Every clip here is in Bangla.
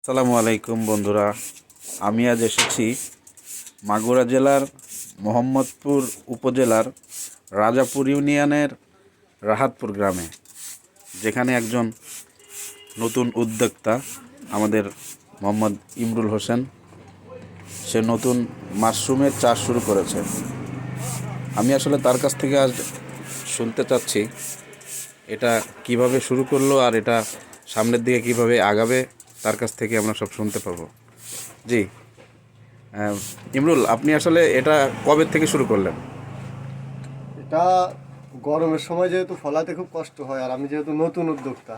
আসসালামু আলাইকুম বন্ধুরা, আমি আজ এসেছি মাগুরা জেলার মোহাম্মদপুর উপজেলার রাজাপুর ইউনিয়নের রাহাতপুর গ্রামে, যেখানে একজন নতুন উদ্যোক্তা আমাদের মোহাম্মদ ইমরুল হোসেন, সে নতুন মাশরুমের চাষ শুরু করেছে। আমি আসলে তার কাছ থেকে আজ শুনতে চাচ্ছি এটা কিভাবে শুরু করলো আর এটা সামনের দিকে কিভাবে আগাবে, তার কাছ থেকে আমরা সব শুনতে পাবো। জি ইমরুল, আপনি আসলে এটা কবে থেকে শুরু করলেন? এটা গরমের সময় যেহেতু ফলাতে খুব কষ্ট হয়, আর আমি যেহেতু নতুন উদ্যোক্তা,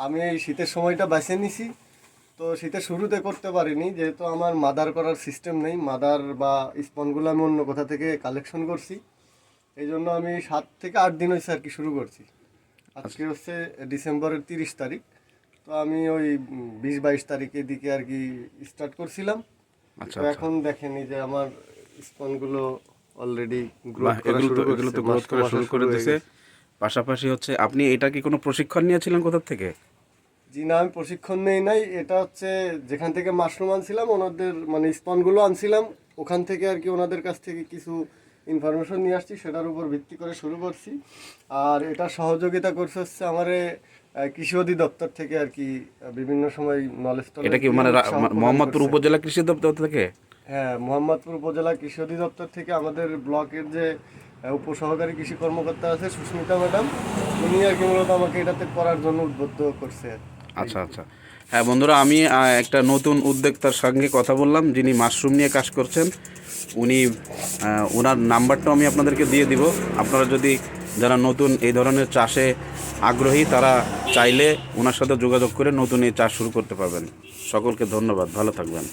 আমি এই শীতের সময়টা বেছে নিছি। তো শীতের শুরুতে করতে পারিনি, যেহেতু আমার মাদার করার সিস্টেম নেই। মাদার বা স্পনগুলো আমি অন্য কোথা থেকে কালেকশন করছি। এই জন্য আমি 7 থেকে 8 দিন হয়েছে আর কি শুরু করছি। আজকে হচ্ছে ডিসেম্বরের 30 তারিখ। তো আমি ওই 20-22 তারিখের দিকে আর কি স্টার্ট করছিলাম। আচ্ছা তো আচ্ছা, এখন দেখেন এই যে আমার স্পনগুলো অলরেডি বাহ, গ্রোথ করা এগুলো শুরু তো করছে, গ্রোথ করা শুরু করে হয়ে দিছে। গেছে। পাশাপাশি হচ্ছে, আপনি এটা কি কোনো প্রশিক্ষণ নিয়েছিলেন কোথা থেকে? জি না, আমি প্রশিক্ষণ নেই নাই। এটা হচ্ছে যেখান থেকে মাশরুম আনছিলাম, ওনাদের মানে স্পনগুলো আনছিলাম, ওখান থেকে আর কি ওনাদের কাছ থেকে কিছু ইনফরমেশন নিয়ে আসছি, সেটার উপর ভিত্তি করে শুরু করছি। আর এটা সহযোগিতা করছে হচ্ছে আমার কৃষি অধিদপ্তর থেকে আর কি। বিভিন্ন সময় নলেজ এটা টলেজ কি দিয়ে মানে উৎসাহ প্রদান মোহাম্মদপুর করছে। উপজেলা কৃষি দপ্তর থেকে? হ্যাঁ, মোহাম্মদপুর উপজেলা কৃষি অধিদপ্তর থেকে আমাদের ব্লকের যে উপসহকারী কৃষি কর্মকর্তা আছে সুস্মিতা ম্যাডাম, উনি আর কি মূলত আমাকে এটাতে করার জন্য উদ্বুদ্ধ করছে। আচ্ছা আচ্ছা, হ্যাঁ বন্ধুরা, আমি একটা নতুন উদ্যোক্তার সঙ্গে কথা বললাম, যিনি মাশরুম নিয়ে কাজ করছেন। উনি ওনার নাম্বারটাও আমি আপনাদেরকে দিয়ে দিব। আপনারা যদি যারা নতুন এই ধরনের চাষে আগ্রহী, তারা চাইলে ওনার সাথে যোগাযোগ করে নতুন এই চাষ শুরু করতে পারবেন। সকলকে ধন্যবাদ, ভালো থাকবেন।